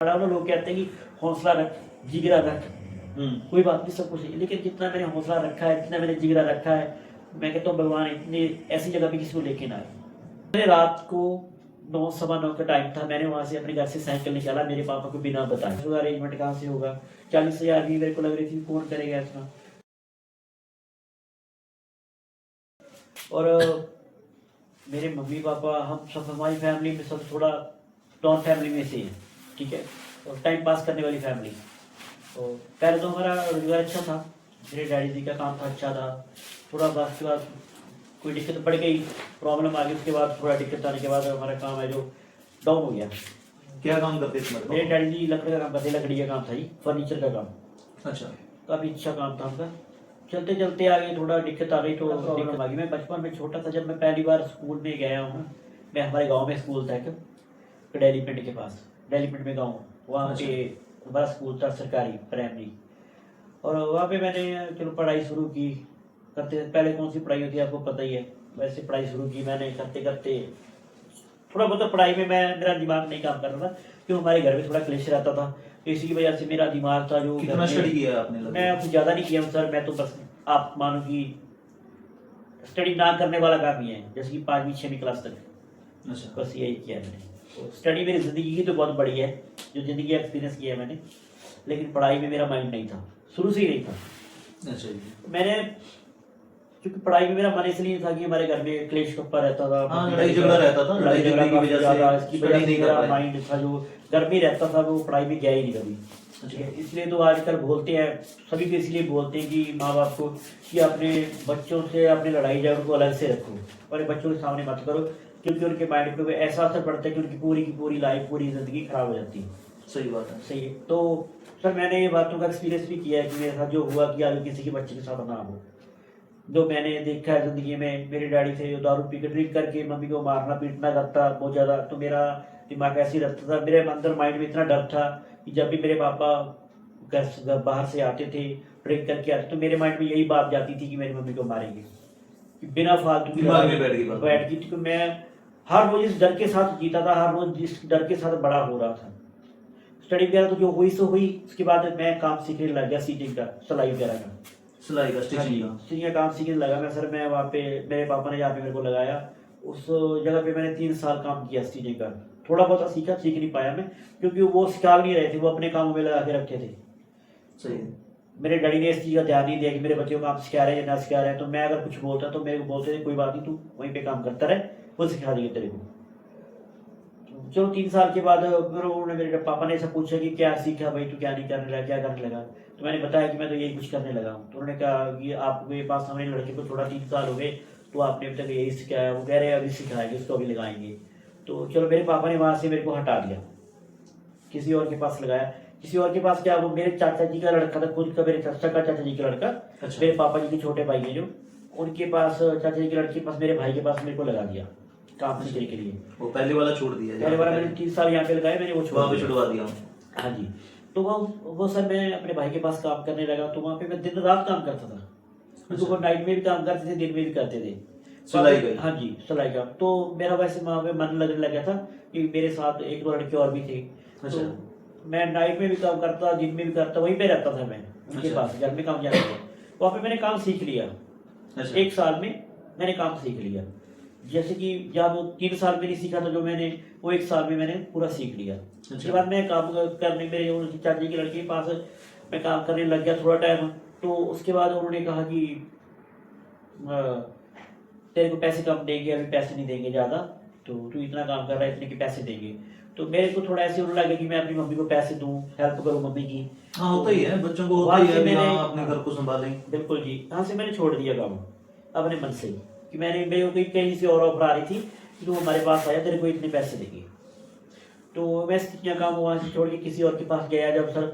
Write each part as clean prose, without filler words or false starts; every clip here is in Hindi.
बड़ा ना लोग कहते हैं कि हौसला रख, जिगरा रख, कोई बात नहीं, सब कुछ है, लेकिन जितना मैंने हौसला रखा है, जितना मैंने जिगरा रखा है, मैं कहता हूँ भगवान इतनी ऐसी जगह पे किसी को लेके ना आए। मैंने रात को 9 सवा 9 का टाइम था, मैंने वहाँ से अपने घर से साइकिल निकाला मेरे पापा को बिना बताए। तो अरेंजमेंट कहाँ से होगा, 40,000 भी मेरे को लग रही थी, कौन करेगा इतना। और मेरे मम्मी पापा, हम सब, हमारी फैमिली में सब थोड़ा डॉन फैमिली में से हैं, ठीक है, और टाइम पास करने वाली फैमिली। तो पहले तो हमारा रोजगार अच्छा था, मेरे डैडी जी का काम था, अच्छा था। थोड़ा बाद के बाद कोई दिक्कत पड़ गई, प्रॉब्लम आ गई, उसके बाद थोड़ा दिक्कत आने के बाद हमारा काम है जो डाउन हो गया। क्या काम करते थे मतलब? मेरे डैडी जी लकड़ी का काम करते, लकड़ी का काम था ही, फर्नीचर का काम। अच्छा। काफ़ी अच्छा काम था उनका। चलते चलते आगे थोड़ा दिक्कत आ गई, तो प्रॉब्लम आ गई। मैं बचपन में छोटा था, जब मैं पहली बार स्कूल में गया हूँ, मैं हमारे गांव में स्कूल था एक, कडेली पिंड के पास, डेली पिंड में गाँव, वहाँ पे हमारा स्कूल था सरकारी प्राइमरी। और वहाँ पे मैंने चलो पढ़ाई शुरू की, करते पहले कौन सी पढ़ाई होती है आपको पता ही है, वैसे पढ़ाई शुरू की मैंने। करते करते थोड़ा बहुत पढ़ाई में मेरा दिमाग नहीं काम कर रहा था, क्योंकि हमारे घर में थोड़ा क्लेश रहता था, तो इसी की वजह से मेरा दिमाग था जो। कितना स्टडी किया आपने? मैं कुछ ज़्यादा नहीं किया हूँ सर, मैं तो बस आप मानो कि स्टडी ना करने वाला काम ही है, जैसे कि 5वीं 6वीं क्लास तक, अच्छा। बस यही किया मैंने। तो स्टडी मेरी ज़िंदगी की तो बहुत बड़ी है, जो ज़िंदगी एक्सपीरियंस किया है मैंने, लेकिन पढ़ाई में मेरा माइंड नहीं था, शुरू से ही नहीं था। अच्छा जी। मैंने, क्योंकि पढ़ाई में मेरा मन इसलिए था कि हमारे घर में क्लेश कप्पा रहता था, हाँ, लड़ाई झगड़ा रहता था, लड़ाई झगड़ा की वजह ज़्यादा, से इसकी स्टडी वजह से नहीं कर मेरा पाए। माइंड था जो घर में रहता था, वो पढ़ाई में गया ही नहीं कभी। ठीक है, इसलिए तो आजकल बोलते हैं, सभी को इसलिए बोलते हैं कि माँ बाप को, कि अपने बच्चों से अपनी लड़ाई झगड़ों को अलग से रखो, अपने बच्चों के सामने मत करो, क्योंकि उनके माइंड पे ऐसा असर पड़ता है कि उनकी पूरी की पूरी लाइफ, पूरी ज़िंदगी खराब हो जाती है। सही बात है। सही है। तो सर मैंने ये बातों का एक्सपीरियंस भी किया है कि मेरे साथ जो हुआ कि आगे किसी के बच्चे के साथ ना हो। जो मैंने देखा है ज़िंदगी में, मेरे डैडी थे जो दारू पी के ड्रिंक करके मम्मी को मारना पीटना करता बहुत ज़्यादा, तो मेरा दिमाग ऐसे ही रहता था, मेरे अंदर माइंड में इतना डर था कि जब भी मेरे पापा घर बाहर से आते थे, ड्रिंक करके आते, तो मेरे माइंड में यही बात जाती थी कि मेरी मम्मी को मारेंगे, कि बिना फालतू की दिमाग में बैठ गई थी। तो मैं हर रोज इस डर के साथ जीता था, हर रोज इस डर के साथ बड़ा हो रहा था। स्टडी वगैरह तो जो हुई सो हुई, उसके बाद मैं काम सीखने लग गया, सीटिंग का, सिलाई वगैरह का, सिलाई का, स्टिचिंग का। स्टिचिंग का काम सीखने लगा मैं सर। मैं वहाँ पे, मेरे पापा ने जहाँ पे मेरे को लगाया, उस जगह पे मैंने 3 साल काम किया स्टिचिंग का। थोड़ा बहुत सीखा, सीख नहीं पाया मैं, क्योंकि वो सिखा नहीं रहे थे, वो अपने कामों में लगा के रखे थे। सही है। मेरे डैडी ने इस चीज़ का ध्यान नहीं दिया कि मेरे बच्चों को काम सिखा रहे हैं या ना सिखा रहे हैं। तो मैं अगर कुछ बोलता तो मेरे को बोलते थे कोई बात नहीं, तू वहीं पे काम करता रहे, वो सिखा देंगे तेरे को। चलो 3 साल के बाद फिर उन्होंने, मेरे पापा ने ऐसा पूछा कि क्या सीखा भाई, तू क्या नहीं करने लगा, क्या करने लगा। तो मैंने बताया कि मैं तो यही कुछ करने लगा हूँ। तो उन्होंने कहा कि आपके पास हमारे लड़के को थोड़ा 3 साल हो गए, तो आपने अभी तक यही सिखाया। वो कह रहे हैं अभी सिखाएंगे, उसको अभी लगाएंगे। तो चलो मेरे पापा ने वहाँ से मेरे को हटा दिया, किसी और के पास लगाया। किसी और के पास क्या, वो मेरे चाचा जी का लड़का था, खुद का, मेरे चाचा का चाचा जी का लड़का। अच्छा। मेरे पापा जी के छोटे भाई हैं जो, उनके पास, चाचा जी के लड़के के पास, मेरे भाई के पास मेरे को लगा दिया काम सीखने के लिए। वो पहले वाला छोड़ दिया? पहले वाला मैंने 3 साल यहाँ पे लगाया, मैंने वो वहाँ पे छुड़वा दिया। हाँ जी। तो वो सर मैं अपने भाई के पास काम करने लगा, तो वहाँ पे मैं दिन रात काम करता था, क्योंकि वो नाइट में भी काम करते थे, दिन में भी करते थे सिलाई का? हाँ जी, सिलाई का। तो मेरा वैसे वहाँ पे मन लगने लगा था कि मेरे साथ 1-2 लड़के और भी थे। अच्छा। तो मैं नाइट में भी काम करता, दिन में भी करता, वहीं पे रहता था मैं उनके अच्छा। पास, घर में काम जाता था। वहाँ पे मैंने काम सीख लिया। अच्छा। 1 साल में मैंने काम सीख लिया। जैसे कि जब वो 3 साल में नहीं सीखा था जो मैंने, वो 1 साल में मैंने पूरा सीख लिया। उसके बाद मैं काम करने, मेरे उनकी चाची के लड़के के पास मैं काम करने लग गया थोड़ा टाइम। तो उसके बाद उन्होंने कहा कि तेरे को पैसे कम देंगे, अभी पैसे नहीं देंगे ज़्यादा, तो तू इतना काम कर रहा है, इतने के पैसे देंगे। तो मेरे को थोड़ा ऐसे होने लगा कि मैं अपनी मम्मी को पैसे दूँ, हेल्प करूँ मम्मी की। हाँ, होता ही है, बच्चों को होता वहाँ ही से है, मैंने, हाँ, अपने घर को संभालें। बिल्कुल जी, यहाँ से मैंने छोड़ दिया काम अपने मन से, कि मैंने, मेरे को कहीं से और ऑफर आ रही थी कि तू हमारे पास आया, तेरे को इतने पैसे देंगे। तो मैं स्टिचिंग काम वहाँ से छोड़ के किसी और के पास गया जब सर,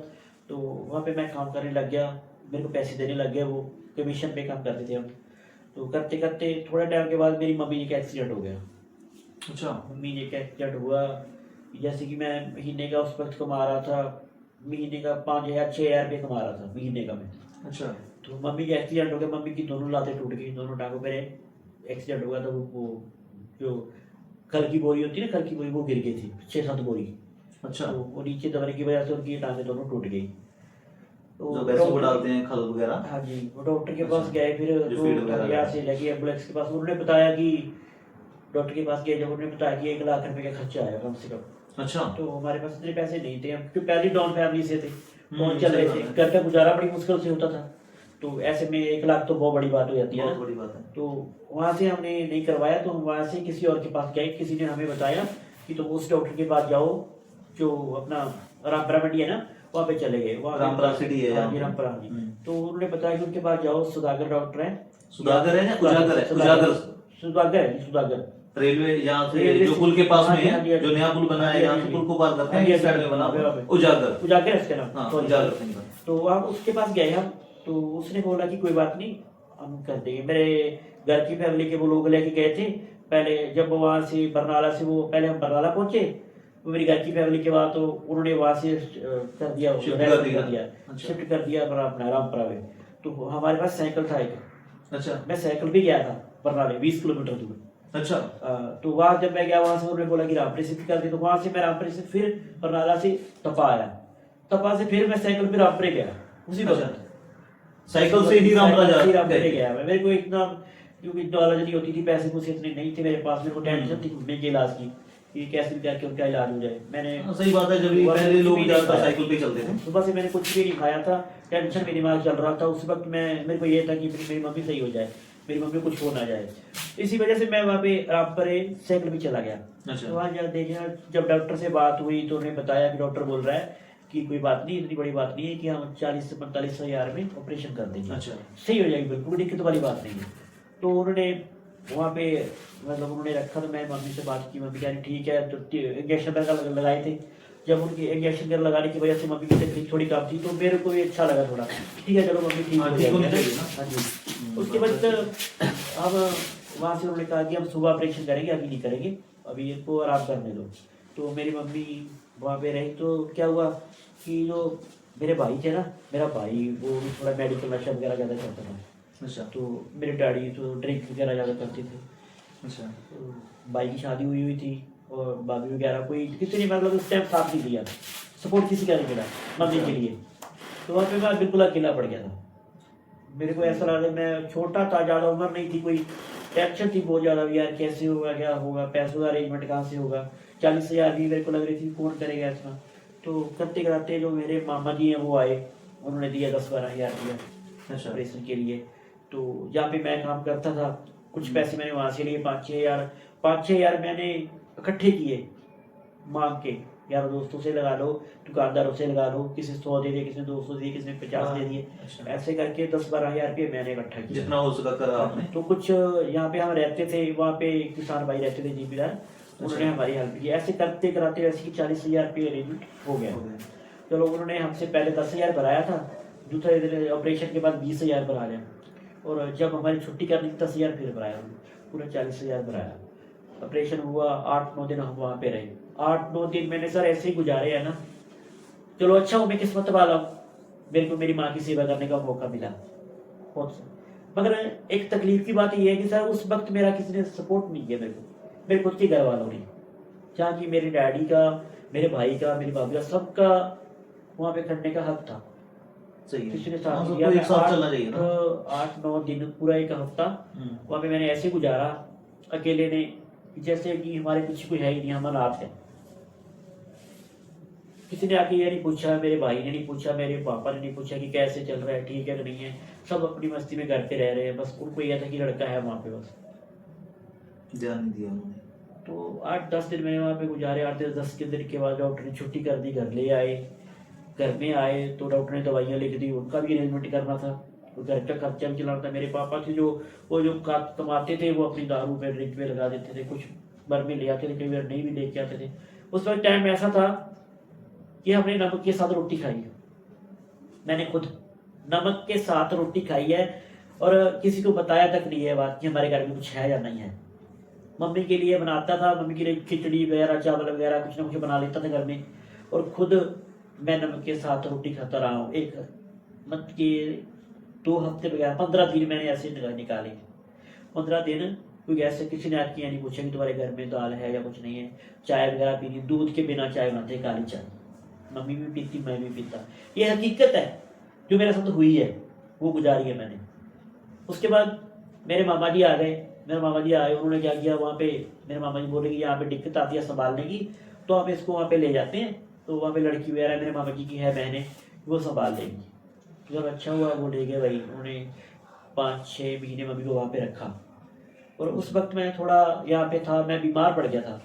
तो वहाँ पे मैं काम करने लग गया, मेरे को पैसे देने लग गए, वो कमीशन पे काम करते थे हम। तो करते करते थोड़े टाइम के बाद मेरी मम्मी जी का एक्सीडेंट हो गया। अच्छा। मम्मी जी का एक्सीडेंट हुआ, जैसे कि मैं महीने का उस वक्त कमा रहा था, महीने का 5,000 6,000 रुपये कमा रहा था महीने का मैं। अच्छा। तो मम्मी का एक्सीडेंट हो गया, मम्मी की दोनों लातें टूट गई, दोनों टांगों पे एक्सीडेंट हुआ। तो वो जो खल की बोरी होती है ना, खल की बोरी, वो गिर गई थी 6-7 बोरी। अच्छा। तो वो नीचे दबने की वजह से उनकी टांगें दोनों टूट गई। तो जो भैंसों को डॉक्टर- डालते हैं खल वगैरह। हाँ जी, वो डॉक्टर के पास अच्छा। गए फिर जो तो फीड वगैरह यहाँ करते से हैं। लगी एम्बुलेंस के पास। उन्होंने बताया कि डॉक्टर के पास गए जब उन्होंने बताया कि 1 लाख रुपए का खर्चा आया कम से कम। अच्छा। तो हमारे पास इतने पैसे नहीं थे, हम क्योंकि पहली डाउन फैमिली से थे, फोन चल सही रहे बात थे, है। घर का गुजारा बड़ी मुश्किल से होता था। तो ऐसे में 1 लाख तो बहुत बड़ी बात हो जाती है बहुत ना। बड़ी बात है। तो वहाँ से हमने नहीं करवाया, तो हम वहाँ से किसी और के पास गए। किसी ने हमें बताया कि तुम उस डॉक्टर के पास जाओ जो अपना रामपुरा मंडी है ना, वहाँ पे चले गए। वहाँ पे- रामपुरा सिटी है हाँ यहाँ जी, पे। रामपुरा जी। तो उन्होंने बताया कि उनके पास जाओ, सुधाकर डॉक्टर है। सुधाकर है या उजागर है? उजागर। सुधाकर है जी, सुधाकर। रेलवे यहाँ से रेलवे जो से- पुल के पास हाँ में जी, हाँ जी, है, हाँ जी। जो नया पुल बना हाँ है, जी, यहाँ हाँ से जी। पुल को पार करते हाँ हैं, जी, इस हाँ साइड जी, में बना वहाँ हुआ पे- है उजागर। उजागर है इसका नाम। हाँ, सॉरी। उजागर सिंह का। तो हम उसके पास गए हम, तो उसने बोला कि कोई बात नहीं, हम कर देंगे। मेरे घर की फैमिली के वो लोग लेके गए थे पहले। जब वहाँ से बरनाला से वो पहले हम बरनाला पहुंचे, वो मेरी घर की फैमिली के बाद तो उन्होंने वहाँ से कर दिया, शिफ्ट रेफर कर दिया। कर दिया, अच्छा। शिफ्ट कर दिया अपना रामपुरा में। तो हमारे पास साइकिल था एक, अच्छा। मैं साइकिल भी गया था बरनाले 20 किलोमीटर दूर। अच्छा। तो वहाँ जब मैं गया, वहाँ से उन्होंने बोला कि रामपुर शिफ्ट कर दी। तो वहाँ से मैं रामपुर से फिर बरनाला से तपा आया, तपा से फिर मैं साइकिल पे रामपुर गया उसी अच्छा। वक्त। साइकिल से ही रामपुरा साइकिल से ही रामपुर गए। गया मैं। मेरे को इतना, क्योंकि नॉलेज नहीं होती थी, पैसे पूसे इतने नहीं थे मेरे पास। मेरे को टेंशन थी घूमने के इलाज की कि कैसे भी करके उनका इलाज हो जाए। मैंने हाँ, सही बात है, जब ये सुबह से पहले कुछ लोग भी नहीं ज्यादातर खाया। साइकिल पे चलते थे। सुबह से मैंने कुछ भी नहीं खाया था, टेंशन मेरे दिमाग चल रहा था उस वक्त। मेरे को ये था कि मेरी मम्मी सही हो जाए, मेरी मम्मी को कुछ हो ना जाए। इसी वजह से मैं वहाँ पे रामपुर साइकिल भी चला गया। अच्छा। तो वहाँ जा देखा, जब डॉक्टर से बात हुई तो उन्हें बताया कि डॉक्टर बोल रहा है कि कोई बात नहीं, इतनी बड़ी बात नहीं है, कि हम 40 से 45 हजार में ऑपरेशन कर देंगे, अच्छा। सही हो जाएगी, बिल्कुल दिक्कत वाली बात नहीं है। तो उन्होंने वहाँ पे मतलब उन्होंने रखा, तो मैं मम्मी से बात की। मम्मी कह रही ठीक है। तो इंजेक्शन वगैरह लगाए थे। जब उनके इंजेक्शन वगैरह लगाने की वजह से मम्मी की तकलीफ थोड़ी कम थी, तो मेरे को भी अच्छा लगा थोड़ा। ठीक है, चलो मम्मी ठीक हाँ, हो ठीक होनी जाएगी, चाहिए ना। हाँ जी। उसके बाद अब वहाँ से उन्होंने कहा कि हम सुबह ऑपरेशन करेंगे, अभी नहीं करेंगे, अभी इनको आराम करने दो। तो मेरी मम्मी वहाँ पे रही। तो क्या हुआ कि जो मेरे भाई थे ना, मेरा भाई वो थोड़ा मेडिकल नशा वगैरह ज़्यादा करता था। अच्छा। तो मेरे डैडी तो ड्रिंक वगैरह ज़्यादा करते थे। अच्छा। तो भाई की शादी हुई थी, और भाभी वगैरह कोई किसी ने मतलब उस टाइम साथ नहीं दिया, सपोर्ट किसी का नहीं मिला मम्मी के लिए। तो वहाँ पे मैं बिल्कुल अकेला पड़ गया था। मेरे को ऐसा लगा, मैं छोटा था, ज़्यादा उम्र नहीं थी, कोई टेंशन थी बहुत ज़्यादा भी, यार कैसे होगा, क्या होगा, पैसों का अरेंजमेंट कहाँ से होगा। 40 हजार भी मेरे को लग रही थी, कौन करेगा इतना। तो करते कराते जो मेरे मामा जी हैं वो आए, उन्होंने दिया 10-12 हजार दिया अच्छा। ऑपरेशन के लिए। तो जहाँ पे मैं काम करता था, कुछ पैसे मैंने वहाँ से लिए, 5-6 हजार मैंने इकट्ठे किए मांग के, यार दोस्तों से लगा लो, दुकानदारों से लगा लो, किसी 100 दे दिए, किसी ने 200 दिए, किसी ने 50 दे दिए। अच्छा। ऐसे करके 10-12 हजार रुपये मैंने इकट्ठा किया। जितना हो सका करा आपने। तो कुछ यहाँ पे हम रहते थे, वहाँ पे किसान भाई रहते थे जिम्मेदार, उन्होंने हमारी हेल्प की। ऐसे करते कराते वैसे कि 40 हजार रुपये अरेंजमेंट हो गया। चलो, उन्होंने हमसे पहले 10 हजार भराया था, दूसरे दिन ऑपरेशन के बाद 20 हजार भरा लिया, और जब हमारी छुट्टी करनी थी 10 हजार फिर भराया उन्होंने, पूरा 40 हजार भराया। ऑपरेशन हुआ, 8-9 दिन हम वहाँ पे रहे। 8-9 दिन मैंने सर ऐसे ही गुजारे है ना। चलो अच्छा हूँ, मैं किस्मत वाला हूँ, मेरे को मेरी माँ की सेवा करने का मौका मिला बहुत। मगर एक तकलीफ की बात यह है कि सर उस वक्त मेरा किसी ने सपोर्ट नहीं किया, मेरे खुद के घर वालों ने, जहाँ की मेरे डैडी का, मेरे भाई का, मेरी भाभी का, सबका वहाँ पे खड़ने का हक था। सही है। किसी ने हाँ, साथ सबको दिया। एक साथ चलना चाहिए ना। 8-9 दिन, पूरा एक हफ्ता वहाँ पे मैंने ऐसे गुजारा अकेले ने, जैसे कि हमारे पीछे कोई है ही नहीं, हम अनाथ है। किसी ने आके ये नहीं पूछा, मेरे भाई ने नहीं पूछा, मेरे पापा ने नहीं पूछा कि कैसे चल रहा है, ठीक है कि नहीं है। सब अपनी मस्ती में करते रह रहे हैं, बस उनको यह था कि लड़का है वहाँ पे, बस ध्यान नहीं दिया उन्होंने। तो 8-10 दिन मैंने वहाँ पे गुजारे। 8-10 के दिन के बाद डॉक्टर ने छुट्टी कर दी, घर ले आए। घर में आए तो डॉक्टर ने दवाइयाँ लिख दी, उनका भी अरेंजमेंट करना था, तो घर का खर्चा भी चलाना था। मेरे पापा थे जो वो जो कमाते थे, वो अपनी दारू पे, ड्रिंक पे लगा देते थे, कुछ भर में ले आते थे, कई बार नहीं भी लेके आते थे। उस वक्त टाइम ऐसा था कि हमने नमक के साथ रोटी खाई है, मैंने खुद नमक के साथ रोटी खाई है, और किसी को बताया तक नहीं है बात कि हमारे घर में कुछ है या नहीं है। मम्मी के लिए बनाता था, मम्मी के लिए खिचड़ी वगैरह, चावल वगैरह कुछ ना कुछ बना लेता था घर में, और खुद मैं नमक के साथ रोटी खाता रहा हूँ। एक मत के 2 हफ्ते वगैरह 15 दिन मैंने ऐसे निकाले। 15 दिन क्योंकि ऐसे किसी ने आज किया नहीं पूछा कि तुम्हारे घर में दाल है या कुछ नहीं है, चाय वगैरह पीनी, दूध के बिना चाय बनाते, काली चाय, मम्मी भी पीती, मैं भी पीता। ये हकीकत है जो मेरे साथ हुई है, वो गुजारी है मैंने। उसके बाद मेरे मामा जी आ गए, मेरे मामा जी आए, उन्होंने क्या किया वहाँ पे, मेरे मामा जी बोले कि यहाँ पे दिक्कत आती है संभालने की, तो हम इसको वहाँ पे ले जाते हैं, तो वहाँ पे लड़की वगैरह मेरे मामा जी की है बहनें, वो संभाल लेंगी। जब अच्छा हुआ वो ले गए भाई, उन्होंने 5-6 महीने मम्मी को वहाँ पे रखा। और उस वक्त मैं थोड़ा यहाँ पे था, मैं बीमार पड़ गया था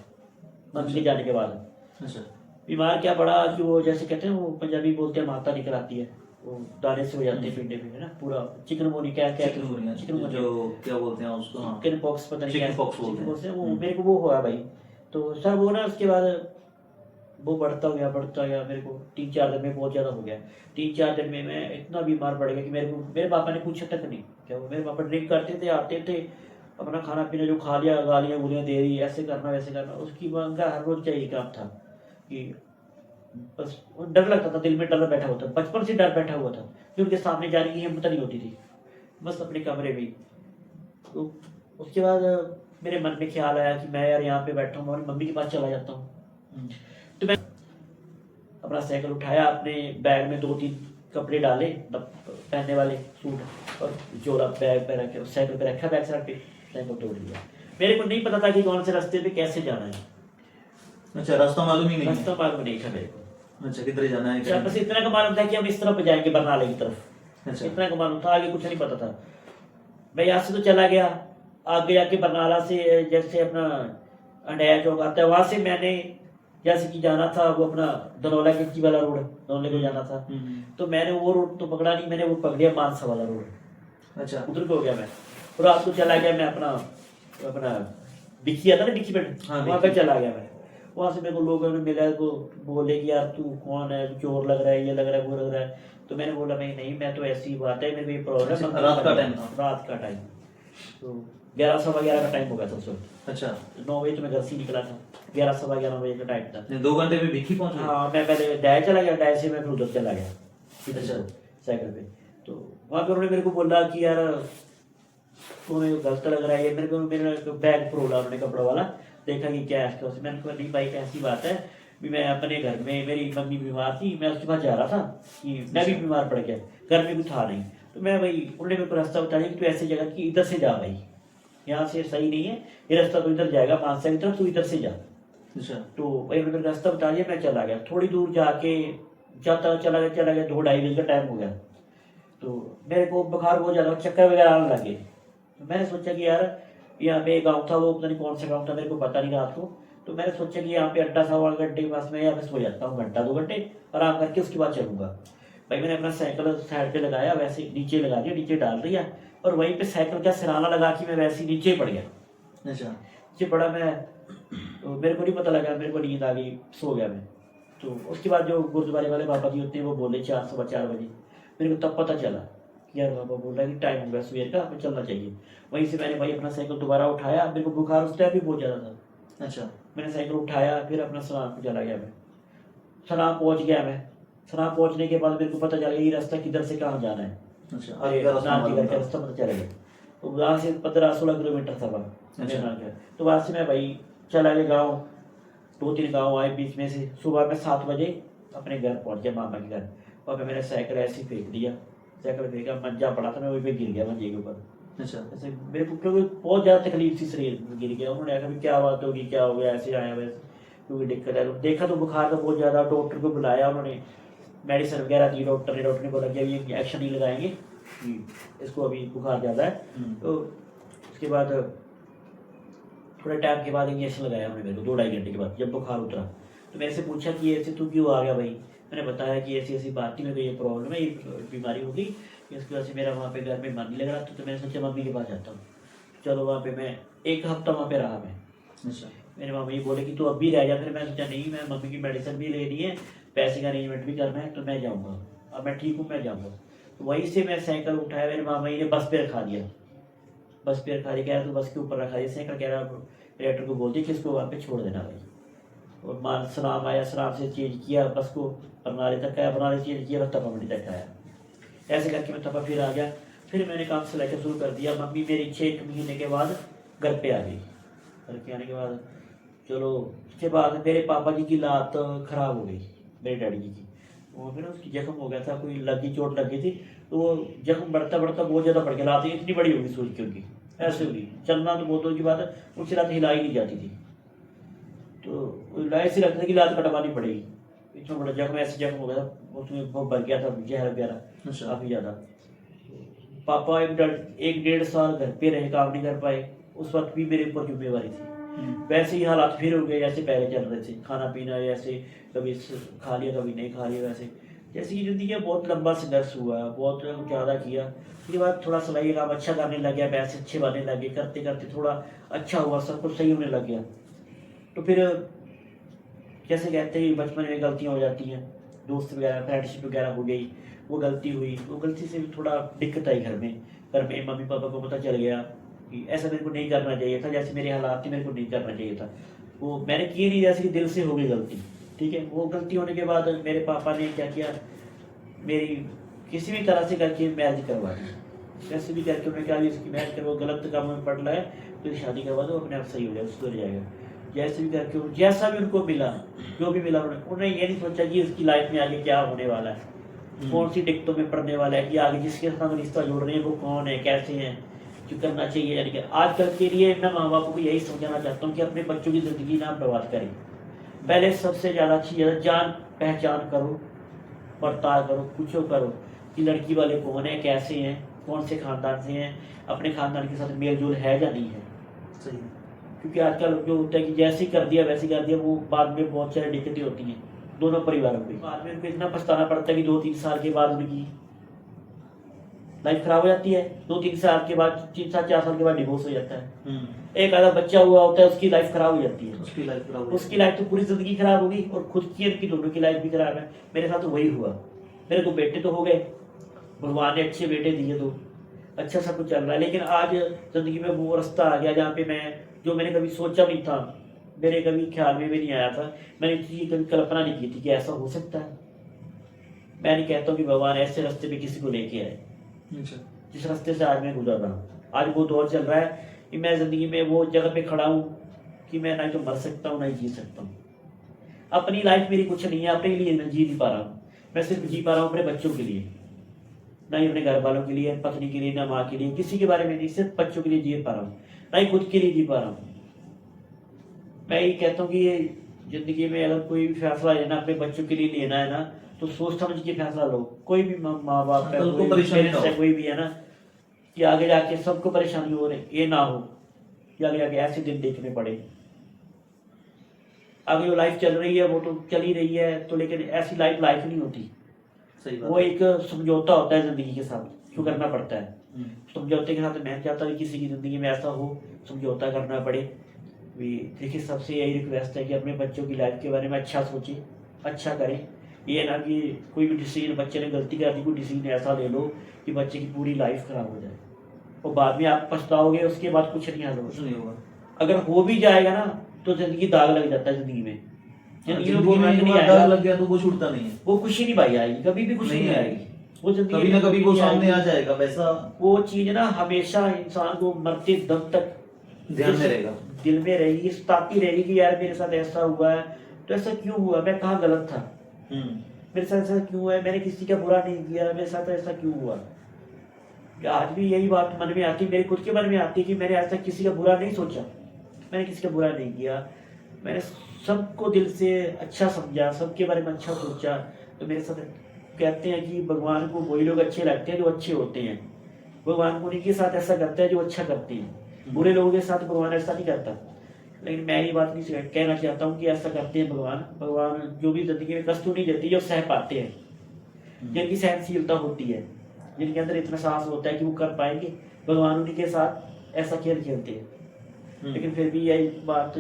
मम्मी के जाने के बाद। अच्छा। बीमार क्या पड़ा कि वो जैसे कहते हैं, वो पंजाबी बोलते हैं माता निकल आती है, वो दाने से हो जाते हैं पिंडे में, है ना, पूरा चिकनगुनिया, क्या क्या चिकनगुनिया जो क्या बोलते हैं उसको, हाँ, चिकन पॉक्स, पता नहीं क्या चिकन पॉक्स बोलते हैं। हैं वो, मेरे को वो हुआ भाई। तो सर वो ना उसके बाद वो बढ़ता गया, मेरे को 3-4 दिन में बहुत ज़्यादा हो गया। 3-4 दिन में मैं इतना बीमार पड़ गया कि मेरे पापा ने पूछा तक नहीं क्या वो, मेरे पापा ड्रिंक करते थे, आते थे, अपना खाना पीना जो खा लिया, गालियाँ गुलियाँ दे रही, ऐसे करना वैसे करना, उसकी उनका हर रोज चाहिए काम था कि बस डर लगता था, दिल में डर बैठा हुआ था, बचपन से डर बैठा हुआ था कि उनके सामने जाने की हिम्मत नहीं होती थी, बस अपने कमरे में। तो उसके बाद मेरे मन में ख्याल आया कि मैं यार यहाँ पे बैठा हूँ, मम्मी के पास चला जाता हूँ। तो मैं अपना साइकिल उठाया, अपने बैग में 2-3 कपड़े डाले, पहनने वाले सूट, और जोड़ा बैग पे रखे, साइकिल पे रखा, बैग साइड पे साइकिल तोड़ दिया। मेरे को नहीं पता था कि कौन से रास्ते पे कैसे जाना है। अच्छा, रास्ता मालूम ही नहीं है। रास्ता मालूम नहीं था मेरे को। अच्छा, किधर जाना है, अच्छा, बस इतना का मालूम था कि हम इस तरफ जाएंगे, बरनाले की तरफ। अच्छा। इतना का मालूम था, आगे कुछ नहीं पता था। मैं यहाँ से तो चला गया, आगे जाके बरनाला से जैसे अपना अंडया चौक आता है, वहां से मैंने जैसे कि जाना था वो अपना धनौला की वाला रोड, धनौले को जाना था। तो मैंने वो रोड तो पकड़ा नहीं, मैंने वो पकड़ लिया मानसा वाला रोड। अच्छा। उधर को हो गया मैं, और रात को चला गया मैं अपना डिक्की आता ना, डिक्की पे, हाँ, वहाँ पे चला गया मैं। वहाँ से मेरे को लोगों ने मिला, को बोले कि यार तू कौन है, चोर लग रहा है, ये लग रहा है, वो लग रहा है। तो मैंने बोला नहीं, मैं तो ऐसी बात है, मेरे को ये प्रॉब्लम है। रात का टाइम था? रात का टाइम, तो 11-11:15 का टाइम हो गया था उस वक्त। अच्छा। 9 बजे तो मैं घर से ही निकला था, 11-11:15 बजे का टाइम था। 2 घंटे में भिक्की पहुंच गए? हाँ, मैं पहले डाय चला गया, डाय से मैं फिर उधर चला गया अच्छा। साइकिल पे। तो वहाँ पे उन्होंने मेरे को बोला कि यार तुम्हें गलत लग रहा है, ये मेरे बैग फरोला उन्होंने, कपड़ा वाला, देखा कि क्या है इसका। मैंने कहा नहीं भाई, ऐसी बात है भी, मैं अपने घर में, मेरी मम्मी बीमार थी, मैं उसके पास जा रहा था कि मैं भी बीमार पड़ गया, घर में कुछ था नहीं। तो मैं भाई, उन्होंने मेरे को रास्ता बता दिया कि तू ऐसी जगह की इधर से जा भाई, यहाँ से सही नहीं है ये रास्ता, तो इधर जाएगा मानसा की तरफ, तू इधर से जा। अच्छा। तो भाई उन्होंने रास्ता बता दिया, मैं चला गया। थोड़ी दूर जाके चला गया 2-2.5 बजे का टाइम हो गया। तो मेरे को बुखार बहुत ज़्यादा, चक्कर वगैरह आने लगे। तो मैंने सोचा कि यार यहाँ पे एक गाँव था, वो पता नहीं कौन सा गाँव था, मेरे को पता नहीं रात को। तो मैंने सोचा कि यहाँ पे अड्डा था, 1 घंटे के पास मैं यहाँ पे सो जाता हूँ, 1-2 घंटे आराम करके उसके बाद चलूँगा। भाई मैंने अपना साइकिल साइड पे लगाया, वैसे नीचे लगा दिया, नीचे डाल दिया, और वहीं पे साइकिल का सिराना लगा के मैं वैसे ही नीचे पड़ गया। अच्छा। नीचे पड़ा मैं, तो मेरे को नहीं पता लगा, मेरे को नींद आ गई, सो गया मैं। तो उसके बाद जो गुरुद्वारे वाले बाबा जी होते हैं, वो बोले 4-4 बजे, मेरे को तब पता चला कि यार बाबा बोल रहा है कि टाइम हो गया सुबह का, हमें चलना चाहिए। वहीं से मैंने भाई अपना साइकिल दोबारा उठाया, मेरे को बुखार उस टाइम भी बहुत ज़्यादा था। अच्छा। मैंने साइकिल उठाया, फिर अपना सनाम को चला गया मैं। सनाम पहुँच गया मैं। सनाम पहुँचने के बाद मेरे को पता चल गया ये रास्ता किधर से कहाँ जाना है। अच्छा, अरे नानकी घर का रास्ता पता चल गया। तो वहाँ से 15-16 किलोमीटर था वहाँ। अच्छा। तो वहाँ से मैं भाई चला गया गाँव, 2-3 गाँव आए बीच में से। सुबह में 7 बजे अपने घर पहुँच गया, मामा के घर। वहाँ पे मैंने साइकिल ऐसे ही फेंक दिया, साइकिल फेंका, मंजा पड़ा था, मैं वहीं पे गिर गया मंजे के ऊपर। अच्छा। ऐसे मेरे को क्योंकि बहुत ज़्यादा तकलीफ थी, शरीर में गिर गया। उन्होंने कहा क्या बात होगी, क्या हो गया, ऐसे आया वैसे, क्योंकि दिक्कत है। तो देखा तो बुखार का बहुत ज़्यादा, डॉक्टर को बुलाया, उन्होंने मेडिसिन वगैरह दी। डॉक्टर ने बोला कि अभी इंजेक्शन नहीं लगाएंगे कि इसको अभी बुखार ज़्यादा है। तो उसके बाद थोड़े टाइम के बाद इंजेक्शन लगाया उन्होंने मेरे को, 2-2.5 घंटे के बाद, जब बुखार उतरा। तो मेरे से पूछा कि ऐसे तू क्यों आ गया भाई। मैंने बताया कि ऐसी ऐसी बात थी, मेरे को ये प्रॉब्लम है, ये बीमारी हो गई, इसकी वजह से मेरा वहाँ पे घर में मन नहीं लग रहा। तो मैंने सोचा मम्मी के पास जाता हूँ। चलो वहाँ पे मैं 1 हफ्ता वहाँ पे रहा मैं। अच्छा। मेरे मम्मी जी बोले कि तू अब भी रह जा। फिर मैं सोचा नहीं, मैं मम्मी की मेडिसिन भी लेनी है, पैसे का अरेंजमेंट भी करना है, तो मैं जाऊँगा, अब मैं ठीक हूँ, मैं जाऊँगा। तो वहीं से मैं साइकिल उठाया, मेरे मामा जी ने बस पे रखा दिया। बस पे रखा दिया, कह रहा तू बस के ऊपर रखा दिया साइकिल, कह रहा डायरेक्टर को बोल दिया कि इसको वहाँ पे छोड़ देना भाई। और मान सनाम आया, सनाम से चेंज किया बस को, बरनाले तक आया, बरनाले चेंज किया, बस तपा मंडी तक आया। ऐसे करके मैं तपा फिर आ गया। फिर मैंने काम से लेकर शुरू कर दिया। मम्मी मेरी 6 महीने के बाद घर पे आ गई। घर पे आने के बाद चलो उसके बाद मेरे पापा जी की लात खराब हो गई, मेरे डैडी जी की। वो फिर उसकी जख्म हो गया था, कोई लगी चोट लगी थी, तो वो जख्म बढ़ता बढ़ता बहुत ज़्यादा बढ़ गया, लात इतनी बड़ी होगी सूज की उनकी, ऐसे हुई। चलना तो बहुत दूर की बात है, उनसे लात हिलाई नहीं जाती थी, तो ऐसे लगता था कि लात कटवानी पड़ेगी, इतना बड़ा जख्म, ऐसे जख्म हो गया था, उसमें बहुत भर गया था जहर वगैरह अच्छा। काफ़ी ज़्यादा। पापा एक डेढ़ साल घर पे रहे, काम नहीं कर पाए, उस वक्त भी मेरे ऊपर जिम्मेवारी थी। वैसे ही हालात फिर हो गए जैसे पहले चल रहे थे, खाना पीना जैसे कभी खा लिया कभी नहीं खा लिया, वैसे जैसे कि जिंदगी का बहुत लंबा संघर्ष हुआ, बहुत ज़्यादा किया। उसके बाद थोड़ा सिलाई का काम अच्छा करने लग गया, पैसे अच्छे बनने लगे, करते करते थोड़ा अच्छा हुआ, सब कुछ सही होने लग गया। तो फिर जैसे कहते हैं बचपन में गलतियाँ हो जाती हैं, दोस्त वगैरह फ्रेंडशिप वगैरह हो गई, वो गलती हुई, वो गलती से भी थोड़ा दिक्कत आई घर में मम्मी पापा को पता चल गया कि ऐसा मेरे को नहीं करना चाहिए था, जैसे मेरे हालात थे मेरे को नहीं करना चाहिए था, वो मैंने किए नहीं, जैसे कि दिल से हो गई गलती, ठीक है। वो गलती होने के बाद मेरे पापा ने क्या किया, मेरी किसी भी तरह से करके मैरिज करवा दी, कैसे भी करके उन्होंने कहा इसकी मैरिज करो, गलत काम में पड़ रहा है तो शादी करवा दो, अपने आप सही हो जाएगा, सुधर जाएगा। जैसे भी करके जैसा भी उनको मिला, जो भी मिला, उन्होंने ये नहीं सोचा कि उसकी लाइफ में आगे क्या होने वाला है, कौन सी दिक्कतों में पड़ने वाला है, कि आगे जिसके साथ रिश्ता जोड़ रहे हैं वो कौन है, कैसे हैं, जो करना चाहिए। यानी कि आजकल के लिए मैं माँ बाप को यही समझाना चाहता हूँ कि अपने बच्चों की ज़िंदगी ना बर्बाद करें। पहले सबसे ज़्यादा अच्छी जान पहचान करो, बर्ताव करो, पूछो करो कि लड़की वाले कौन है, कैसे हैं, कौन से खानदान से हैं, अपने खानदान के साथ मेल जोल है या नहीं है। सही। क्योंकि आजकल जो होता है कि जैसे ही कर दिया वैसे ही कर दिया, वो बाद में बहुत सारी दिक्कतें होती हैं दोनों परिवारों में। बाद में उनको इतना पछताना पड़ता है कि 2-3 साल के बाद उनकी लाइफ खराब हो जाती है, 2-3 साल के बाद, 3-4 साल के बाद डिवोर्स हो जाता है। एक आधा बच्चा हुआ होता है, उसकी लाइफ खराब हो जाती है, उसकी लाइफ तो पूरी जिंदगी खराब होगी, और खुद की उनकी दोनों की लाइफ भी खराब है। मेरे साथ तो वही हुआ, मेरे 2 बेटे तो हो गए, भगवान ने अच्छे बेटे दिए, 2 अच्छा सब कुछ चल रहा है, लेकिन आज जिंदगी में वो रास्ता आ गया जहाँ पे जो मैंने कभी सोचा नहीं था, मेरे कभी ख्याल में भी नहीं आया था, मैंने इसकी कभी कल्पना नहीं की थी कि ऐसा हो सकता है। मैं नहीं कहता हूँ कि भगवान ऐसे रास्ते पे किसी को लेके आए, जिस रास्ते से आज मैं गुजर रहा हूँ। आज वो दौर चल रहा है कि मैं जिंदगी में वो जगह पे खड़ा हूँ कि मैं ना तो मर सकता हूँ ना ही जी सकता हूँ। अपनी लाइफ मेरी कुछ नहीं है, अपने लिए मैं जी नहीं पा रहा हूँ, मैं सिर्फ जी पा रहा हूँ अपने बच्चों के लिए, ना ही अपने घर वालों के लिए, पत्नी के लिए, ना माँ के लिए, किसी के बारे में नहीं, सिर्फ बच्चों के लिए जी पा रहा हूँ, ना ही खुद के लिए जी पा रहा हूँ। मैं ये कहता हूँ कि ये जिंदगी में अगर कोई भी फैसला लेना अपने बच्चों के लिए लेना है ना, तो सोच समझ के फैसला लो। कोई भी माँ बाप है, कोई भी है ना, कि आगे जाके सबको परेशानी हो रही, ये ना हो कि आगे जाके ऐसे दिन देखने पड़े। आगे जो लाइफ चल रही है वो तो चल ही रही है, तो लेकिन ऐसी लाइफ नहीं होती। सही बात। वो एक समझौता होता है जिंदगी के साथ, जो करना पड़ता है। समझौते के साथ मैं चाहता हूँ किसी की जिंदगी में ऐसा हो, समझौता करना पड़े। देखिए सबसे यही रिक्वेस्ट है कि अपने बच्चों की लाइफ के बारे में अच्छा सोचें, अच्छा करें। ये ना कि कोई भी डिसीजन, बच्चे ने गलती कर दी, कोई डिसीजन ऐसा ले लो कि बच्चे की पूरी लाइफ खराब हो जाए, और बाद में आप पछताओगे, उसके बाद कुछ नहीं होगा। अगर हो भी जाएगा ना तो जिंदगी दाग लग जाता है जिंदगी में, जिंदगी में नहीं आएगा, लग गया तो वो छूटता नहीं है, वो खुशी नहीं पाई आएगी, कभी भी खुशी नहीं आएगी, वो जिंदगी कभी ना कभी वो सामने आ जाएगा। वैसा वो चीज ना हमेशा इंसान को मरते दम तक ध्यान में रहेगा, दिल में रहेगी, सताती रहेगी कि यार मेरे साथ ऐसा हुआ है, तो ऐसा क्यों हुआ, मैं कहाँ गलत था, मेरे साथ ऐसा क्यों हुआ है, मैंने किसी का बुरा नहीं किया, मेरे साथ ऐसा क्यों हुआ। आज भी यही बात मन में आती, मेरे खुद के मन में आती कि मैंने ऐसा किसी का बुरा नहीं सोचा, मैंने किसी का बुरा नहीं किया, मैंने सबको दिल से अच्छा समझा, सबके बारे में अच्छा सोचा। तो मेरे साथ कहते हैं कि भगवान को वही लोग अच्छे लगते हैं जो अच्छे होते हैं, भगवान को उन्हीं के साथ ऐसा करता है जो अच्छा करते हैं, बुरे लोगों के साथ भगवान ऐसा नहीं करता। लेकिन मैं ये बात नहीं कहना चाहता हूँ कि ऐसा करते हैं भगवान जो भी जिंदगी में कष्ट नहीं देती, जो सह पाते हैं, जिनकी सहनशीलता होती है, जिनके अंदर इतना साहस होता है कि वो कर पाएंगे, भगवान उन्हीं के साथ ऐसा खेल खेलते हैं। लेकिन फिर भी यही बात,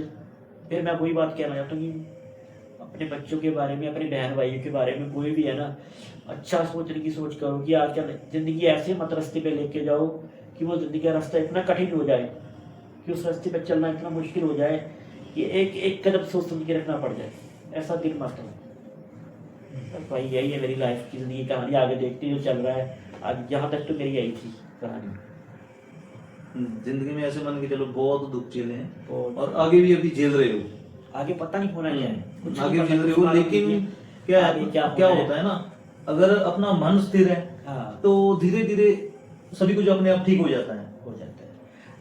फिर मैं वही बात कहना चाहता हूँ कि अपने बच्चों के बारे में, अपने बहन भाइयों के बारे में कोई भी है ना, अच्छा सोचने की सोच करो कि आजकल जिंदगी ऐसे मत रास्ते पे लेके जाओ कि वो जिंदगी का रास्ता इतना कठिन हो जाए कि उस रास्ते पे चलना इतना मुश्किल हो जाए कि एक एक कदम सोच समझ के रखना पड़ जाए, ऐसा दिन मत हो। भाई यही है मेरी लाइफ की जिंदगी कहानी, आगे देखते जो चल रहा है, आज यहाँ तक तो मेरी यही थी कहानी। जिंदगी में ऐसे मान के चलो बहुत दुख झेले हैं बहुत। और आगे भी अभी झेल रहे हो। आगे पता नहीं होना क्या है, कुछ आगे नहीं झेल पता, रहे कुछ हो, मालूम लेकिन नहीं है, क्या आगे क्या क्या होना है। होता है ना, अगर अपना मन स्थिर है हाँ तो धीरे धीरे सभी कुछ अपने आप ठीक हो जाता है। हो जाता है।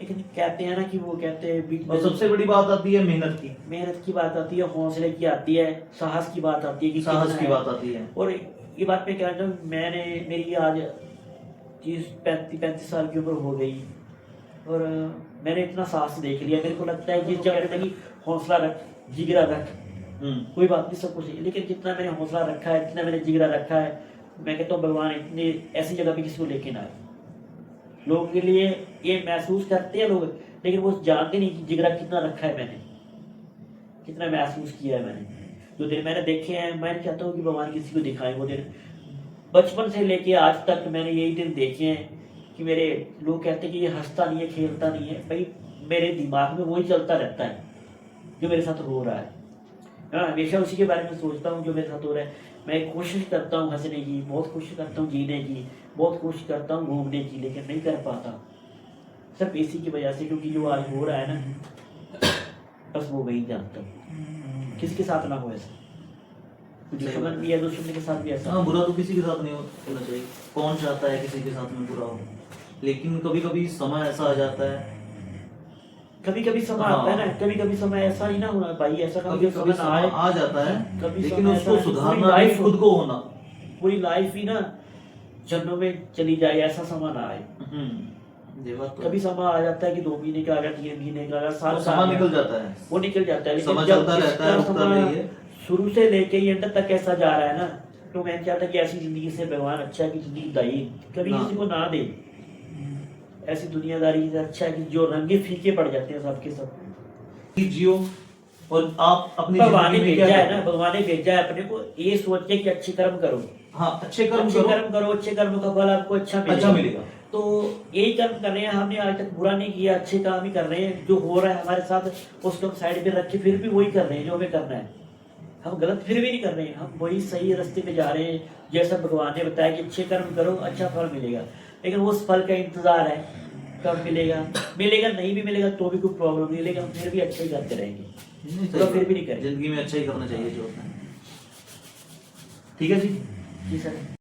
लेकिन कहते हैं ना कि वो कहते हैं बीच में और सबसे बड़ी बात आती है मेहनत की, मेहनत की बात आती है, हौसले की आती है, साहस की बात आती है कि साहस कितना की है। बात आती है। और ये बात मैं कह रहा हूँ, मैंने मेरी आज 30-35 साल की उम्र हो गई और मैंने इतना साहस देख लिया। मेरे को लगता है कि जब कहते हैं कि हौसला रख, जिगरा रख, कोई बात नहीं, सब कुछ है। लेकिन जितना मैंने हौसला रखा है, जितना मैंने जिगरा रखा है, मैं कहता हूँ भगवान इतनी ऐसी जगह पे किसी को लेके ना आए। लोगों के लिए ये महसूस करते हैं लोग, लेकिन वो जानते नहीं कि जिगरा कितना रखा है मैंने, कितना महसूस किया है मैंने। जो दिन मैंने देखे हैं, मैं चाहता हूँ कि भगवान किसी को दिखाए वो दिन। बचपन से लेके आज तक मैंने यही दिन देखे हैं कि मेरे लोग कहते हैं कि ये हंसता नहीं है, खेलता नहीं है। भाई मेरे दिमाग में वही चलता रहता है जो मेरे साथ हो रहा है। हाँ, हमेशा उसी के बारे में सोचता हूँ जो मेरे साथ हो रहा है। मैं कोशिश करता हूँ हंसने की, बहुत कोशिश करता हूँ जीने की, बहुत कोशिश करता हूँ घूमने की, लेकिन नहीं कर पाता सिर्फ इसी की वजह से, क्योंकि जो आज हो रहा है ना, बस वो वही जानता हूँ। किसके साथ ना हो ऐसा, दुश्मन भी है, दुश्मन के साथ भी ऐसा। हाँ, बुरा तो किसी के साथ नहीं होना चाहिए। कौन चाहता है किसी के साथ में बुरा हो, लेकिन कभी कभी समय ऐसा आ जाता है, कभी कभी समय आता है ना, कभी कभी समय ऐसा ही ना होना भाई, ऐसा कभी कभी कभी समय ना आए, समय आ जाता है, कभी लेकिन समय उसको ऐसा है, सुधारना पूरी भी लाइफ खुद को होना। पूरी लाइफ ही ना जन्नों में चली जाए, ऐसा समय ना आए। ये बात तो कभी समय आ जाता है कि 2 महीने का आ गया, 3 महीने का आ गया, साल वो का आ समय गया, निकल जाता है, वो निकल जाता है। लेकिन समय जब चलता रहता है, इसका रुकता समय नहीं है। शुरू से लेके ही अंत तक कैसा जा रहा है ना, तो मैं चाहता कि ऐसी जिंदगी से भगवान अच्छा है कि जिंदगी दाई कभी ना। किसी को ना दे। ऐसी दुनियादारी से अच्छा है कि जो रंगे फीके पड़ जाते हैं सबके सब। जियो और आप अपनी भगवान ने जिंदगी में क्या भेजा है करते ना, हो? भगवान ने भेजा है अपने को ये सोच के कि अच्छे कर्म करो, हाँ, अच्छे कर्म अच्छे करो, कर्म करो, अच्छे कर्म का फल आपको अच्छा मिलेगा। तो यही कर्म कर रहे हैं हमने, आज तक बुरा नहीं किया, अच्छे काम ही कर रहे हैं। जो हो रहा है हमारे साथ उसको हम साइड पे रख के फिर भी वही कर रहे हैं जो हमें करना है। हम गलत फिर भी नहीं कर रहे हैं, हम वही सही रास्ते पे जा रहे हैं। जैसा भगवान ने बताया कि अच्छे कर्म करो, अच्छा फल मिलेगा। लेकिन उस फल का इंतजार है कब मिलेगा, मिलेगा नहीं भी मिलेगा तो भी कोई प्रॉब्लम नहीं, लेकिन हम फिर भी अच्छा ही करते रहेंगे, तो फिर भी नहीं करेंगे। जिंदगी में अच्छा ही करना चाहिए जो होता है। ठीक है जी। जी सर।